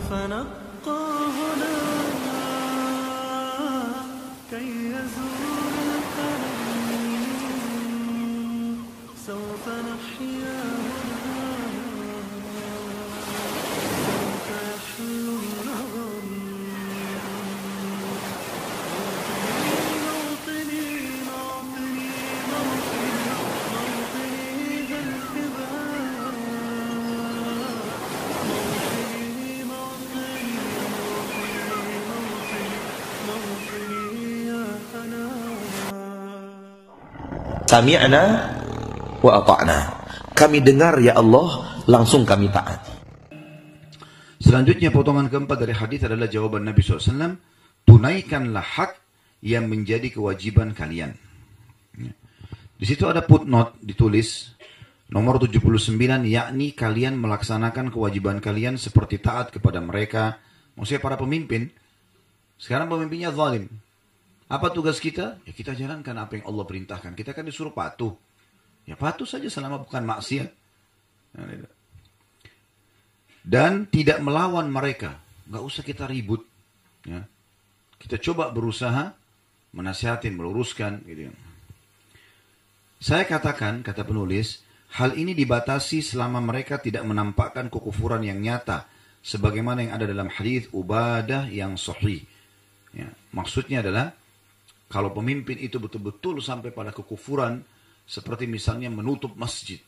سوف نبقى هنا كي يزول الألم سوف نحيا هنا سوف يحلو النغم موطني موطني موطني موطني ذا الفداء موطني موطني موطني موطني يا أنا. Sami'na wa ata'na. Kami dengar ya Allah, langsung kami taati. Selanjutnya potongan keempat dari hadis adalah jawaban Nabi SAW. Tunaikanlah hak yang menjadi kewajiban kalian. Di situ ada footnote ditulis nomor 79, yakni kalian melaksanakan kewajiban kalian seperti taat kepada mereka. Maksudnya para pemimpin. Sekarang pemimpinnya zalim. Apa tugas kita? Ya kita jalankan apa yang Allah perintahkan. Kita kan disuruh patuh. Ya patuh saja selama bukan maksiat. Dan tidak melawan mereka. Nggak usah kita ribut. Ya. Kita coba berusaha menasihatin, meluruskan. Gitu. Saya katakan, kata penulis, hal ini dibatasi selama mereka tidak menampakkan kekufuran yang nyata. Sebagaimana yang ada dalam hadis Ubadah yang sahih. Ya. Maksudnya adalah, kalau pemimpin itu betul-betul sampai pada kekufuran, seperti misalnya menutup masjid.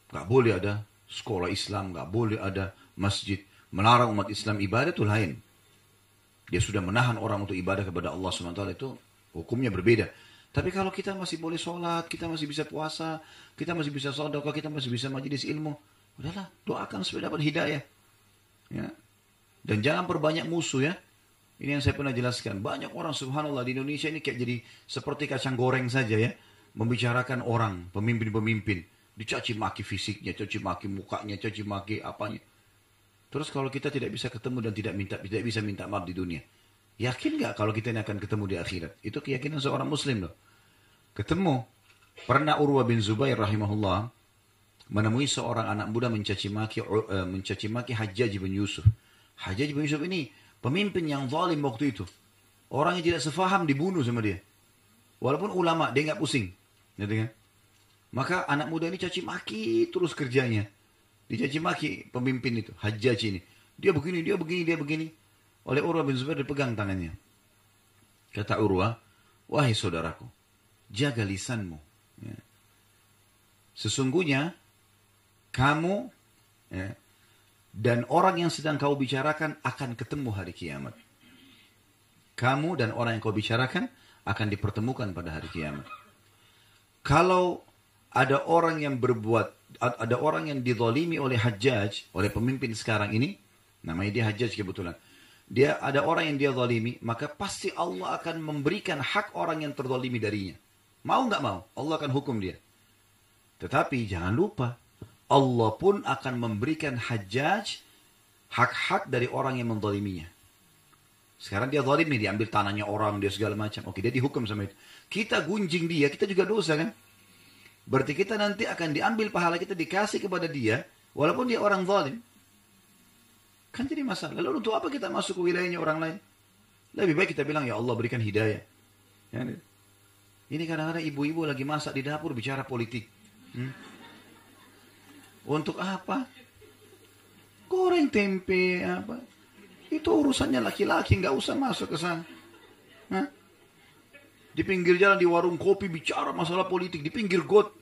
Gak boleh ada sekolah Islam, gak boleh ada masjid. Melarang umat Islam ibadah itu lain. Dia sudah menahan orang untuk ibadah kepada Allah SWT, itu hukumnya berbeda. Tapi kalau kita masih boleh sholat, kita masih bisa puasa, kita masih bisa sedekah, kita masih bisa majelis ilmu, udahlah, doakan supaya dapat hidayah. Ya. Dan jangan perbanyak musuh ya. Ini yang saya pernah jelaskan. Banyak orang subhanallah di Indonesia ini kayak jadi seperti kacang goreng saja ya. Membicarakan orang, pemimpin-pemimpin. Dicaci maki fisiknya, caci maki mukanya, caci maki apanya. Terus kalau kita tidak bisa ketemu dan tidak bisa minta maaf di dunia. Yakin gak kalau kita ini akan ketemu di akhirat? Itu keyakinan seorang muslim loh. Ketemu. Pernah Urwah bin Zubair rahimahullah menemui seorang anak muda mencaci maki Hajjaj bin Yusuf. Hajjaj bin Yusuf ini pemimpin yang zalim waktu itu. Orang yang tidak sefaham dibunuh sama dia. Walaupun ulama, dia nggak pusing. Gitu kan? Maka anak muda ini caci maki terus kerjanya. Dicaci maki pemimpin itu, Hajjaj ini. Dia begini, dia begini, dia begini. Oleh Urwah bin Zubair dipegang tangannya. Kata Urwah, wahai saudaraku, jaga lisanmu. Ya. Sesungguhnya, kamu... Ya, dan orang yang sedang kau bicarakan akan ketemu hari kiamat. Kamu dan orang yang kau bicarakan akan dipertemukan pada hari kiamat. Kalau ada orang yang ada orang yang dizalimi oleh Hajjaj, oleh pemimpin sekarang ini, namanya dia Hajjaj kebetulan. Dia ada orang yang dia zalimi, maka pasti Allah akan memberikan hak orang yang terzalimi darinya. Mau nggak mau, Allah akan hukum dia. Tetapi jangan lupa, Allah pun akan memberikan Hajjaj hak-hak dari orang yang menzaliminya. Sekarang dia zalim nih, diambil tanahnya orang, dia segala macam. Oke, dia dihukum sama itu. Kita gunjing dia, kita juga dosa kan? Berarti kita nanti akan diambil pahala kita, dikasih kepada dia, walaupun dia orang zalim. Kan jadi masalah. Lalu untuk apa kita masuk ke wilayahnya orang lain? Lebih baik kita bilang, ya Allah berikan hidayah. Ya, ini kadang-kadang ibu-ibu lagi masak di dapur bicara politik. Untuk apa? Goreng tempe apa? Itu urusannya laki-laki, nggak usah masuk ke sana. Hah? Di pinggir jalan di warung kopi bicara masalah politik di pinggir got,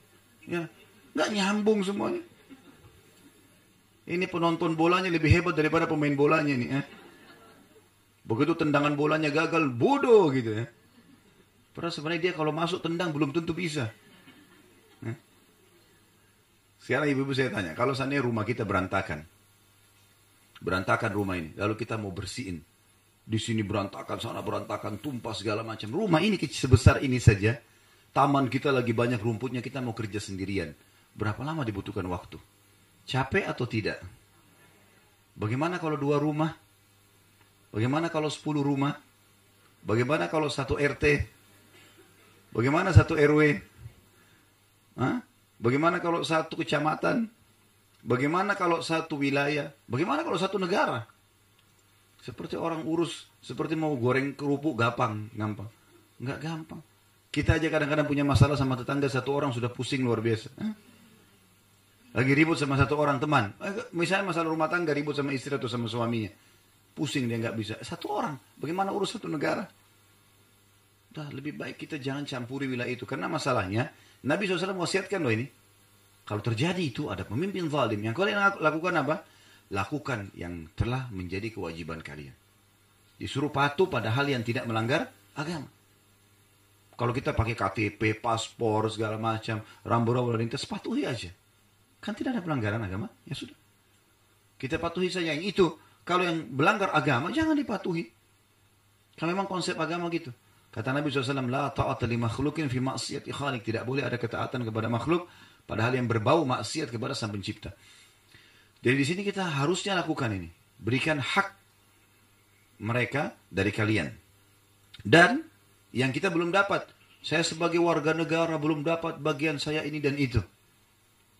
ya nggak nyambung semuanya. Ini penonton bolanya lebih hebat daripada pemain bolanya nih. Begitu tendangan bolanya gagal, bodoh gitu ya. Padahal sebenarnya dia kalau masuk tendang belum tentu bisa. Sekarang ibu-ibu saya tanya, kalau seandainya rumah kita berantakan rumah ini, lalu kita mau bersihin, di sini berantakan, sana berantakan, tumpah segala macam. Rumah ini sebesar ini saja, taman kita lagi banyak rumputnya, kita mau kerja sendirian. Berapa lama dibutuhkan waktu? Capek atau tidak? Bagaimana kalau 2 rumah? Bagaimana kalau 10 rumah? Bagaimana kalau 1 RT? Bagaimana 1 RW? Hah? Bagaimana kalau 1 kecamatan? Bagaimana kalau 1 wilayah? Bagaimana kalau 1 negara? Seperti orang urus, seperti mau goreng kerupuk gampang. Nggak gampang. Kita aja kadang-kadang punya masalah sama tetangga, satu orang sudah pusing luar biasa. Lagi ribut sama satu orang teman. Misalnya masalah rumah tangga, ribut sama istri atau sama suaminya. Pusing dia nggak bisa. Satu orang, bagaimana urus satu negara? Udah, lebih baik kita jangan campuri wilayah itu. Karena masalahnya, Nabi SAW wasiatkan loh ini. Kalau terjadi itu ada pemimpin zalim, yang kalian lakukan apa? Lakukan yang telah menjadi kewajiban kalian. Disuruh patuh pada hal yang tidak melanggar agama. Kalau kita pakai KTP, paspor, segala macam, rambu-rambu lalu lintas, patuhi aja. Kan tidak ada pelanggaran agama, ya sudah. Kita patuhi saja yang itu. Kalau yang melanggar agama, jangan dipatuhi. Kalau memang konsep agama gitu. Kata Nabi SAW, La ta'ata li makhlukin fi maksiati khaliq. Tidak boleh ada ketaatan kepada makhluk, padahal yang berbau maksiat kepada Sang Pencipta. Jadi di sini kita harusnya lakukan ini. Berikan hak mereka dari kalian. Dan yang kita belum dapat. Saya sebagai warga negara belum dapat bagian saya ini dan itu.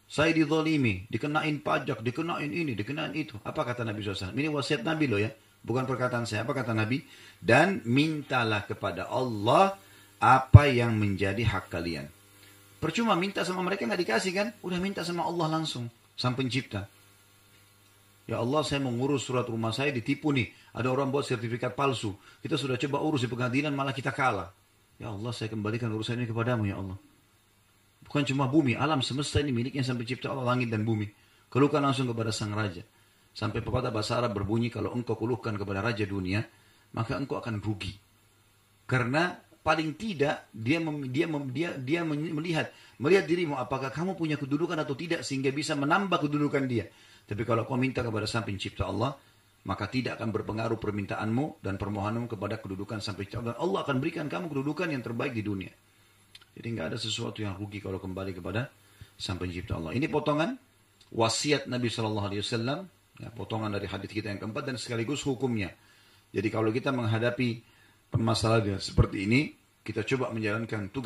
Saya dizalimi, dikenain pajak, dikenain ini, dikenain itu. Apa kata Nabi SAW? Ini wasiat Nabi loh ya. Bukan perkataan saya. Apa kata Nabi? Dan mintalah kepada Allah apa yang menjadi hak kalian. Percuma minta sama mereka nggak dikasih kan? Udah minta sama Allah langsung. Sang Pencipta. Ya Allah, saya mau ngurus surat rumah saya ditipu nih. Ada orang buat sertifikat palsu. Kita sudah coba urus di pengadilan, malah kita kalah. Ya Allah, saya kembalikan urusan ini kepadamu ya Allah. Bukan cuma bumi, alam semesta ini miliknya Sang Pencipta Allah, langit dan bumi. Keluhkan langsung kepada Sang Raja. Sampai pepatah bahasa Arab berbunyi, kalau engkau keluhkan kepada Raja dunia, maka engkau akan rugi. Karena paling tidak dia melihat dirimu apakah kamu punya kedudukan atau tidak sehingga bisa menambah kedudukan dia. Tapi kalau kau minta kepada Sang Pencipta Allah, maka tidak akan berpengaruh permintaanmu dan permohonanmu kepada kedudukan Sang Pencipta Allah. Dan Allah akan berikan kamu kedudukan yang terbaik di dunia. Jadi nggak ada sesuatu yang rugi kalau kembali kepada Sang Pencipta Allah. Ini potongan wasiat Nabi SAW, ya, potongan dari hadis kita yang keempat dan sekaligus hukumnya. Jadi kalau kita menghadapi permasalahan seperti ini, kita coba menjalankan tugas